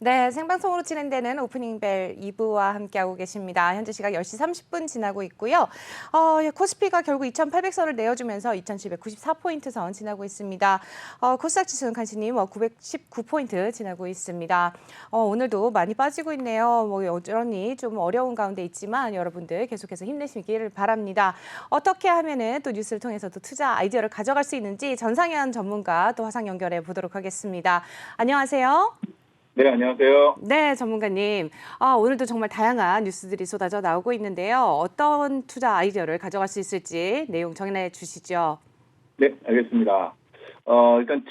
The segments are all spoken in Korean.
네, 생방송으로 진행되는 오프닝 벨 2부와 함께하고 계십니다. 현재 시각 10시 30분 지나고 있고요. 코스피가 결국 2,800선을 내어주면서 2,794포인트 선 지나고 있습니다. 코스닥 지수는 간신히 919포인트 지나고 있습니다. 오늘도 많이 빠지고 있네요. 여전히 좀 어려운 가운데 있지만 여러분들 계속해서 힘내시기를 바랍니다. 어떻게 하면은 또 뉴스를 통해서 또 투자 아이디어를 가져갈 수 있는지 전상현 전문가 또 화상 연결해 보도록 하겠습니다. 안녕하세요. 네, 안녕하세요. 네, 전문가님. 오늘도 정말 다양한 뉴스들이 쏟아져 나오고 있는데요. 어떤 투자 아이디어를 가져갈 수 있을지 내용 정리해 주시죠. 네, 알겠습니다. 일단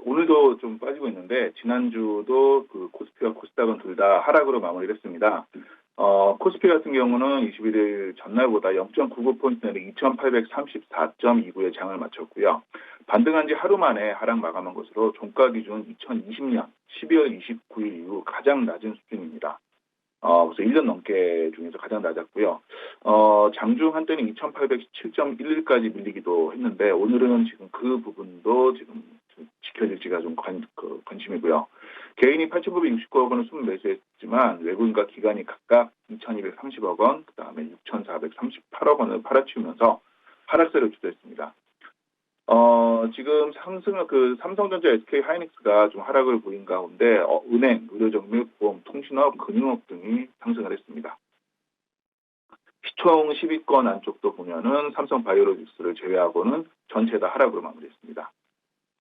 오늘도 좀 빠지고 있는데, 지난주도 그 코스피와 코스닥은 둘 다 하락으로 마무리를 했습니다. 코스피 같은 경우는 21일 전날보다 0.99포인트 내리 2,834.29에 장을 마쳤고요. 반등한 지 하루 만에 하락 마감한 것으로 종가 기준 2020년 12월 29일 이후 가장 낮은 수준입니다. 그래서 1년 넘게 중에서 가장 낮았고요. 장중 한때는 2,817.11까지 밀리기도 했는데, 오늘은 지금 그 부분도 지금 지켜질지가 좀 관심이고요. 개인이 8,969억 원을 순매수했지만 외국인과 기관이 각각 2,230억 원, 그 다음에 6,438억 원을 팔아치우면서 하락세를 주도했습니다. 지금 삼성전자, SK하이닉스가 좀 하락을 보인 가운데 은행, 의료정밀, 보험, 통신업, 금융업 등이 상승을 했습니다. 시총 10위권 안쪽도 보면은 삼성바이오로직스를 제외하고는 전체 다 하락으로 마무리했습니다.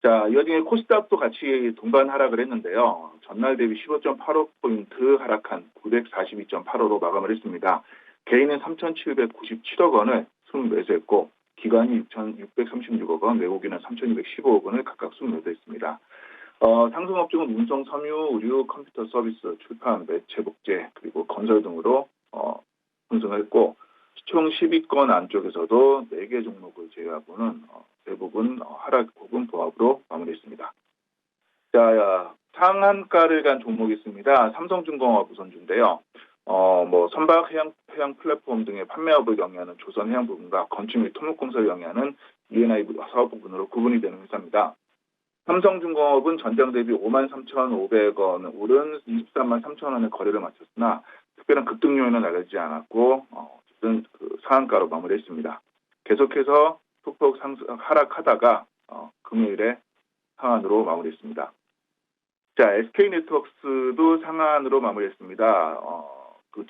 자, 이 와중에 코스닥도 같이 동반 하락을 했는데요. 전날 대비 15.85포인트 하락한 942.85로 마감을 했습니다. 개인은 3,797억 원을 순매수했고, 기관이 6,636억 원, 외국인은 3,215억 원을 각각 순매수했습니다. 상승업종은 운송, 섬유, 의류, 컴퓨터 서비스, 출판, 매체, 복제, 그리고 건설 등으로 상승을 했고, 시총 10위권 안쪽에서도 4개 종목을 제외하고는 대부분 하락 혹은 보합으로 마무리했습니다. 자, 상한가를 간 종목이 있습니다. 삼성중공업 우선주인데요. 선박 해양 플랫폼 등의 판매업을 영위하는 조선해양부분과 건축 및 토목공사를 영위하는 E&I 사업 부분으로 구분이 되는 회사입니다. 삼성중공업은 전장 대비 53,500원 오른 23만 3천 원의 거래를 마쳤으나 특별한 급등 요인은 알려지지 않았고 상한가로 마무리했습니다. 계속해서 소폭 하락하다가 금요일에 상한으로 마무리했습니다. 자, SK네트워크스도 상한으로 마무리했습니다.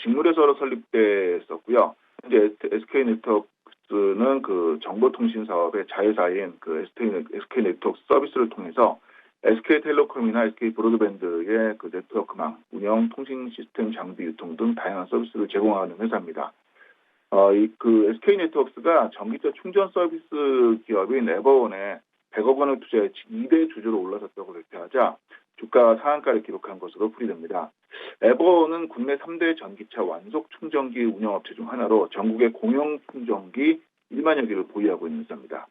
직무래서로 설립됐었고요. 현재 SK네트워크스는 그 정보통신 사업의 자회사인 그 SK네트워크 서비스를 통해서 SK텔레콤이나 SK브로드밴드의 그 네트워크망, 운영, 통신 시스템 장비 유통 등 다양한 서비스를 제공하는 회사입니다. SK네트워크스가 전기차 충전 서비스 기업인 에버원에 100억 원을 투자해 2대 주주로 올라섰다고 발표하자 주가가 상한가를 기록한 것으로 풀이됩니다. 에버원은 국내 3대 전기차 완속 충전기 운영업체 중 하나로 전국의 공용 충전기 1만여 개를 보유하고 있는 회사입니다.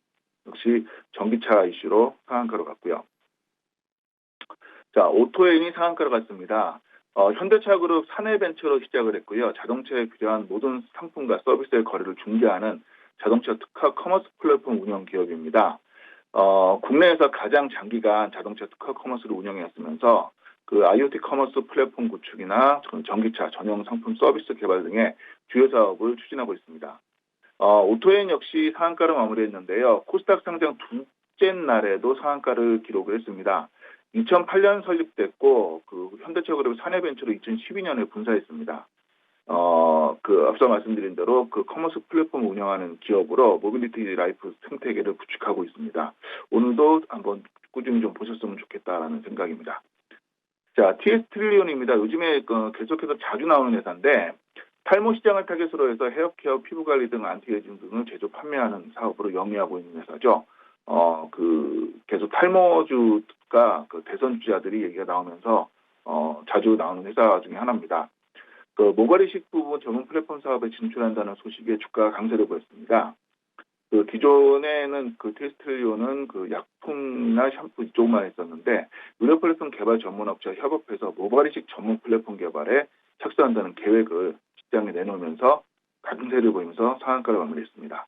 역시 전기차 이슈로 상한가로 갔고요. 자, 오토앤이 상한가로 갔습니다. 현대차그룹 사내벤처로 시작을 했고요. 자동차에 필요한 모든 상품과 서비스의 거래를 중개하는 자동차 특화 커머스 플랫폼 운영 기업입니다. 국내에서 가장 장기간 자동차 특화 커머스를 운영해왔으면서 그 IoT 커머스 플랫폼 구축이나 전기차 전용 상품 서비스 개발 등의 주요 사업을 추진하고 있습니다. 오토앤 역시 상한가로 마무리했는데요. 코스닥 상장 둘째 날에도 상한가를 기록을 했습니다. 2008년 설립됐고 현대차그룹 사내벤처로 2012년에 분사했습니다. 앞서 말씀드린 대로 그 커머스 플랫폼 운영하는 기업으로 모빌리티 라이프 생태계를 구축하고 있습니다. 오늘도 한번 꾸준히 좀 보셨으면 좋겠다라는 생각입니다. 자, TS트릴리온입니다. 요즘에 계속해서 자주 나오는 회사인데 탈모 시장을 타겟으로 해서 헤어케어, 피부관리 등 안티에이징 등을 제조 판매하는 사업으로 영위하고 있는 회사죠. 계속 탈모주가 대선 주자들이 얘기가 나오면서 자주 나오는 회사 중에 하나입니다. 모발이식 부분 전문 플랫폼 사업에 진출한다는 소식에 주가가 강세를 보였습니다. 기존에는 테스트리온은 약품이나 샴푸 이쪽만 했었는데 의료 플랫폼 개발 전문 업체와 협업해서 모발이식 전문 플랫폼 개발에 착수한다는 계획을 시장에 내놓으면서 강세를 보이면서 상한가를 마무리했습니다.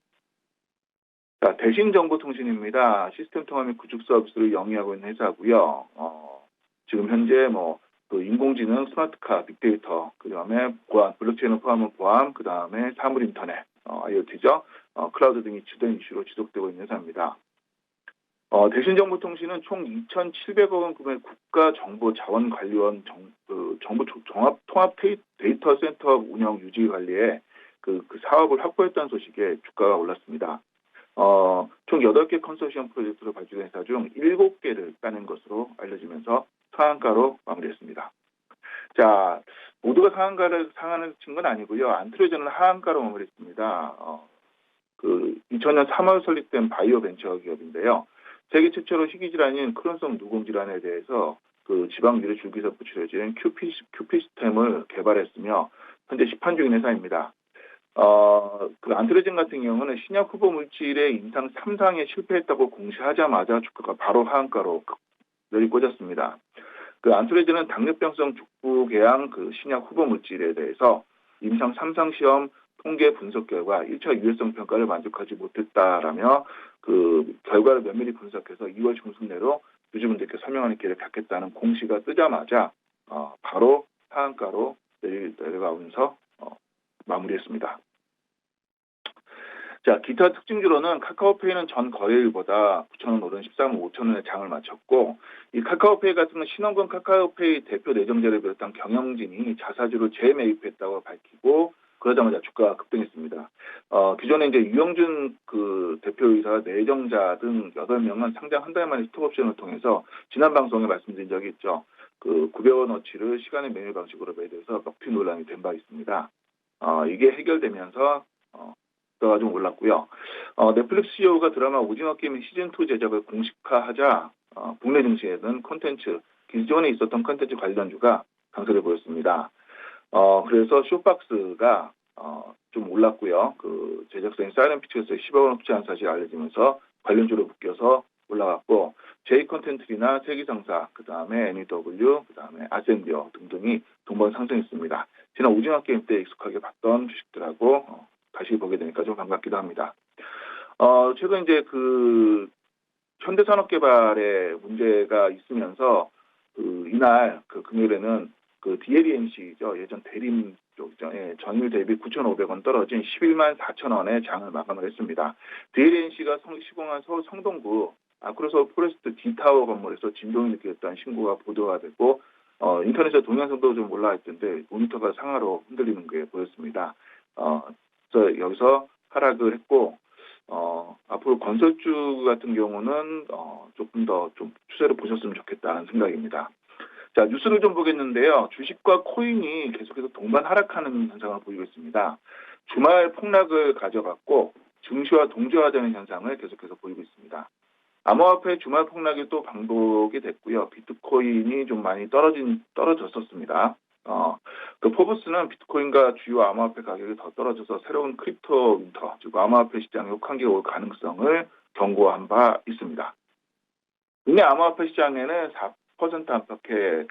자, 대신정보통신입니다. 시스템 통합 및 구축 서비스를 영위하고 있는 회사고요. 지금 현재 그 인공지능, 스마트카, 빅데이터, 그다음에 보안, 블록체인을 포함한 보안, 그다음에 사물 인터넷, IoT죠. 클라우드 등이 주된 이슈로 지속되고 있는 회사입니다. 대신정보통신은 총 2,700억 원 규모의 국가정보자원관리원 정부 종합 통합 데이터 센터 운영 유지 관리에 그 사업을 확보했다는 소식에 주가가 올랐습니다. 총 8개 컨소시엄 프로젝트로 발주된 회사 중 7개를 따낸 것으로 알려지면서 상한가로 마무리했습니다. 자, 모두가 상한을 친 건 아니고요. 안트로젠은 하한가로 마무리했습니다. 2000년 3월 설립된 바이오 벤처 기업인데요. 세계 최초로 희귀질환인 크론성 누공 질환에 대해서 그 지방유래 줄기세포 치료제인 큐피스템을 개발했으며 현재 시판 중인 회사입니다. 그 안트로젠 같은 경우는 신약 후보 물질의 임상 3상에 실패했다고 공시하자마자 주가가 바로 하한가로 내리꽂았습니다. 그 안트로젠은 당뇨병성 족부궤양 그 신약 후보 물질에 대해서 임상 3상 시험 통계 분석 결과 1차 유해성 평가를 만족하지 못했다라며 그 결과를 면밀히 분석해서 2월 중순 내로 유주분들께 설명하는 기회를 갖겠다는 공시가 뜨자마자 바로 하한가로 내려가면서 마무리했습니다. 자, 기타 특징주로는 카카오페이는 전 거래일보다 9,000원 오른 13만 5천원에 장을 마쳤고, 이 카카오페이 같은 경우는 신원근 카카오페이 대표 내정자를 비롯한 경영진이 자사주로 재매입했다고 밝히고, 그러자마자 주가가 급등했습니다. 기존에 이제 유영준 그 대표이사 내정자 등 8명은 상장 한 달 만에 스톡옵션을 통해서 지난 방송에 말씀드린 적이 있죠. 그 900원어치를 시간의 매매 방식으로 매도해서 먹튀 논란이 된 바 있습니다. 이게 해결되면서 주가가 좀 올랐고요. 넷플릭스 CEO가 드라마 오징어 게임 시즌2 제작을 공식화하자 국내 증시에는 콘텐츠, 기존에 있었던 콘텐츠 관련주가 강세를 보였습니다. 그래서 쇼박스가 좀 올랐고요. 그 제작사인 사이렌피처에서 10억 원 흡수한 사실이 알려지면서 관련주로 묶여서 올라갔고, J컨텐츠나 세기상사, 그 다음에 NEW, 그 다음에 아센디어 등등이 동반 상승했습니다. 지난 오징어 게임 때 익숙하게 봤던 주식들하고 다시 보게 되니까 좀 반갑기도 합니다. 최근 이제 그 현대산업개발에 문제가 있으면서 이날 그 금요일에는 그 DLENC죠. 예전 대림 쪽이죠. 예, 전일 대비 9,500원 떨어진 11만 4천원에 장을 마감을 했습니다. DLENC가 시공한 서울 성동구 아크로서울 포레스트 D타워 건물에서 진동이 느껴졌다는 신고가 보도가 되고, 인터넷에 동영상도 좀 올라와 있던데 모니터가 상하로 흔들리는 게 보였습니다. 그래서 여기서 하락을 했고, 앞으로 건설주 같은 경우는 조금 더 좀 추세를 보셨으면 좋겠다는 생각입니다. 자, 뉴스를 좀 보겠는데요. 주식과 코인이 계속해서 동반 하락하는 현상을 보이고 있습니다. 주말 폭락을 가져갔고 증시와 동조하자는 현상을 계속해서 보이고 있습니다. 암호화폐 주말 폭락이 또 반복이 됐고요. 비트코인이 좀 많이 떨어졌었습니다. 그 포브스는 비트코인과 주요 암호화폐 가격이 더 떨어져서 새로운 크립토 윈터, 즉 암호화폐 시장에 혹한기가 올 가능성을 경고한 바 있습니다. 국내 암호화폐 시장에는 4% 안팎의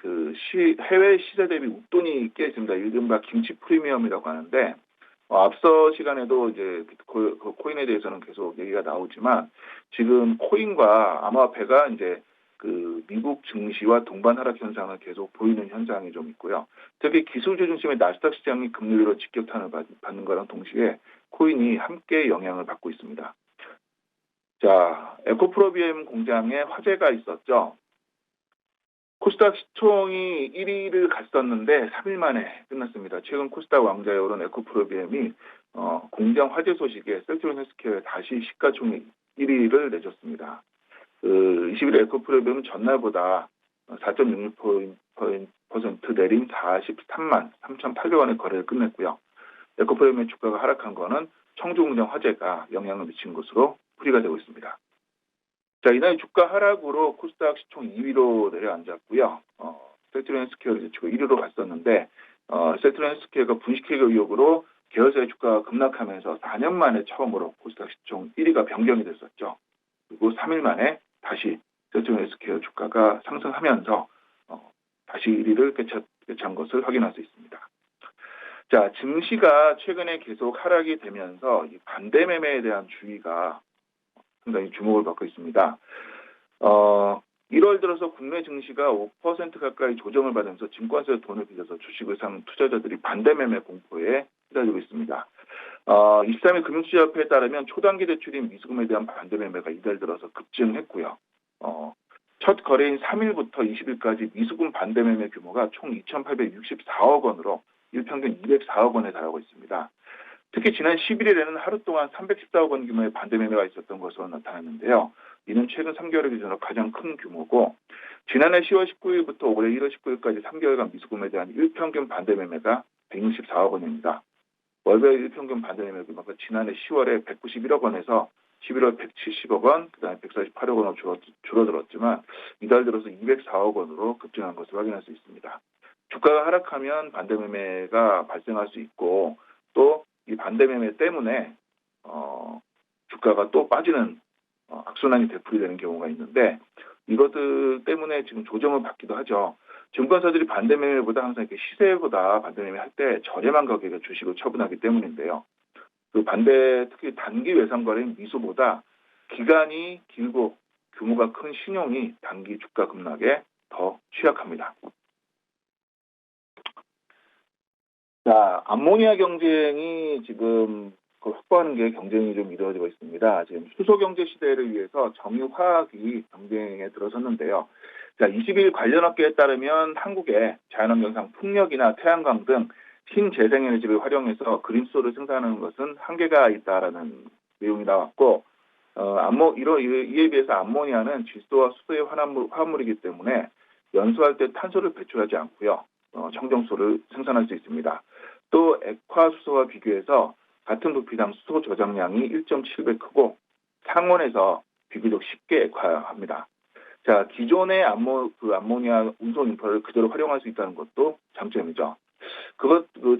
해외 시세 대비 웃돈이 꽤 있습니다. 이른바 김치 프리미엄이라고 하는데, 앞서 시간에도 이제 코인에 대해서는 계속 얘기가 나오지만, 지금 코인과 암호화폐가 이제 그 미국 증시와 동반 하락 현상을 계속 보이는 현상이 좀 있고요. 특히 기술주 중심의 나스닥 시장이 금리로 직격탄을 받는 거랑 동시에 코인이 함께 영향을 받고 있습니다. 자, 에코프로비엠 공장에 화재가 있었죠. 코스닥 시총이 1위를 갔었는데 3일 만에 끝났습니다. 최근 코스닥 왕자에 오른 에코프로비엠이 공장 화재 소식에 셀트리온 헬스케어에 다시 시가총액 1위를 내줬습니다. 20일 에코프로비엠은 전날보다 4.66% 내린 43만 3,800원의 거래를 끝냈고요. 에코프로비엠의 주가가 하락한 거는 청주 공장 화재가 영향을 미친 것으로 풀이가 되고 있습니다. 자, 이날 주가 하락으로 코스닥 시총 2위로 내려앉았고요. 셀트리온 헬스케어를 제치고 1위로 갔었는데, 셀트리온 헬스케어가 분식회계 의혹으로 계열사의 주가가 급락하면서 4년 만에 처음으로 코스닥 시총 1위가 변경이 됐었죠. 그리고 3일 만에 다시 셀트리온 헬스케어 주가가 상승하면서 다시 1위를 되찾은 것을 확인할 수 있습니다. 자, 증시가 최근에 계속 하락이 되면서 이 반대 매매에 대한 주의가 상당히 주목을 받고 있습니다. 1월 들어서 국내 증시가 5% 가까이 조정을 받으면서 증권사에 돈을 빌려서 주식을 산 투자자들이 반대 매매 공포에 시달리고 있습니다. 23일 금융투자협회에 따르면 초단기 대출인 미수금에 대한 반대 매매가 이달 들어서 급증했고요. 첫 거래인 3일부터 20일까지 미수금 반대 매매 규모가 총 2,864억 원으로 일평균 204억 원에 달하고 있습니다. 특히 지난 11일에는 하루 동안 314억 원 규모의 반대 매매가 있었던 것으로 나타났는데요. 이는 최근 3개월 기준으로 가장 큰 규모고, 지난해 10월 19일부터 올해 1월 19일까지 3개월간 미수금에 대한 일평균 반대 매매가 164억 원입니다. 월별 일평균 반대 매매 규모가 지난해 10월에 191억 원에서 11월 170억 원, 그다음에 148억 원으로 줄어들었지만 이달 들어서 204억 원으로 급증한 것을 확인할 수 있습니다. 주가가 하락하면 반대 매매가 발생할 수 있고, 또 이 반대 매매 때문에 주가가 또 빠지는 악순환이 되풀이되는 경우가 있는데, 이것들 때문에 지금 조정을 받기도 하죠. 증권사들이 반대 매매보다 항상 이렇게 시세보다 반대 매매 할 때 저렴한 가격에 주식을 처분하기 때문인데요. 그 반대, 특히 단기 외상 거래인 미수보다 기간이 길고 규모가 큰 신용이 단기 주가 급락에 더 취약합니다. 자, 암모니아 경쟁이 지금 확보하는 게 경쟁이 좀 이루어지고 있습니다. 지금 수소 경제 시대를 위해서 정유화학이 경쟁에 들어섰는데요. 자, 20일 관련 업계에 따르면 한국의 자연환경상 풍력이나 태양광 등 신재생에너지를 활용해서 그린수소를 생산하는 것은 한계가 있다라는 내용이 나왔고, 이에 비해서 암모니아는 질소와 수소의 화합물이기 때문에 연소할 때 탄소를 배출하지 않고요, 청정수소를 생산할 수 있습니다. 또 액화수소와 비교해서 같은 부피당 수소 저장량이 1.7배 크고 상온에서 비교적 쉽게 액화합니다. 자, 기존의 암모니아 운송 인프라를 그대로 활용할 수 있다는 것도 장점이죠.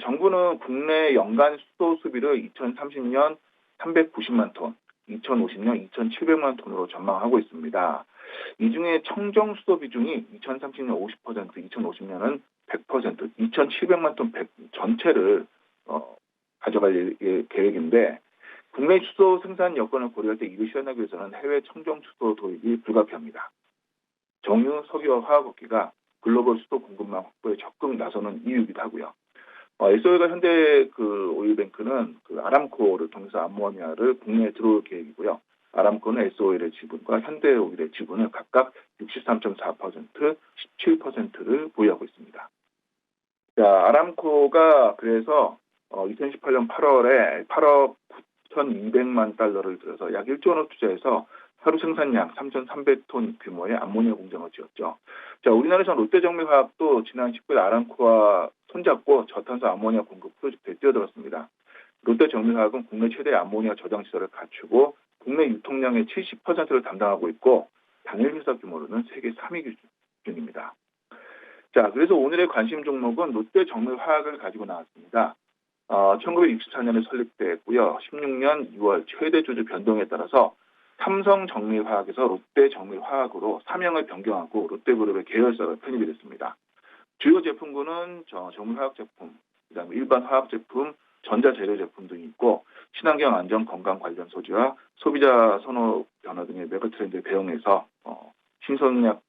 정부는 국내 연간 수소 수비를 2030년 390만 톤, 2050년 2,700만 톤으로 전망하고 있습니다. 이 중에 청정 수소 비중이 2030년 50%, 2050년은 100%, 2,700만 톤 전체를 가져갈 계획인데, 국내 수소 생산 여건을 고려할 때 이를 실현하기 위해서는 해외 청정 수소 도입이 불가피합니다. 정유, 석유와 화학업계가 글로벌 수소 공급망 확보에 적극 나서는 이유이기도 하고요. SO일과 현대 오일뱅크는 아람코를 통해서 암모니아를 국내에 들어올 계획이고요. 아람코는 SO일의 지분과 현대오일의 지분을 각각 63.4%, 17%를 보유하고 있습니다. 자, 아람코가 그래서 2018년 8월에 8억 9,200만 달러를 들여서 약 1조 원을 투자해서 하루 생산량 3,300톤 규모의 암모니아 공장을 지었죠. 자, 우리나라에서는 롯데정밀화학도 지난 19일 아람코와 손잡고 저탄소 암모니아 공급 프로젝트에 뛰어들었습니다. 롯데정밀화학은 국내 최대 암모니아 저장 시설을 갖추고 국내 유통량의 70%를 담당하고 있고 단일 회사 규모로는 세계 3위 기준입니다. 자, 그래서 오늘의 관심 종목은 롯데정밀화학을 가지고 나왔습니다. 1964년에 설립됐고요. 16년 2월 최대 주주 변동에 따라서 삼성정밀화학에서 롯데정밀화학으로 사명을 변경하고 롯데그룹의 계열사가 편입이 됐습니다. 주요 제품군은 정밀화학 제품, 그다음에 일반 화학 제품, 전자재료 제품 등이 있고, 친환경 안전 건강 관련 소지와 소비자 선호 변화 등의 메가트렌드에 대응해서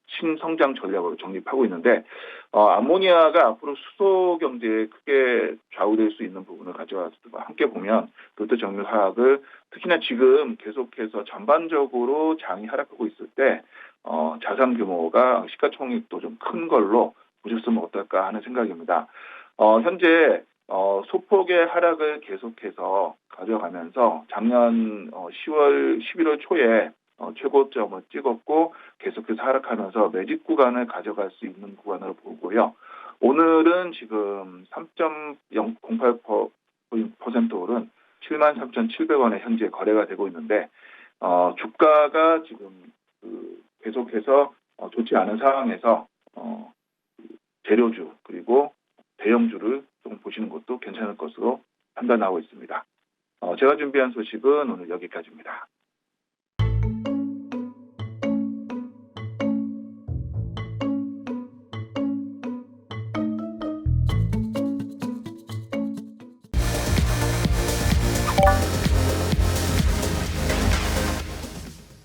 신성장 전략으로 정립하고 있는데, 암모니아가 앞으로 수소 경제에 크게 좌우될 수 있는 부분을 가져와서 함께 보면 롯데정밀화학을 특히나 지금 계속해서 전반적으로 장이 하락하고 있을 때 자산 규모가 시가총액도 좀 큰 걸로 보셨으면 어떨까 하는 생각입니다. 현재 소폭의 하락을 계속해서 가져가면서 작년 11월 초에 최고점을 찍었고 계속해서 하락하면서 매집 구간을 가져갈 수 있는 구간으로 보고요. 오늘은 지금 3.08% 오른 73,700원에 현재 거래가 되고 있는데, 주가가 지금 계속해서 좋지 않은 상황에서 재료주 그리고 대형주를 조금 보시는 것도 괜찮을 것으로 판단하고 있습니다. 제가 준비한 소식은 오늘 여기까지입니다.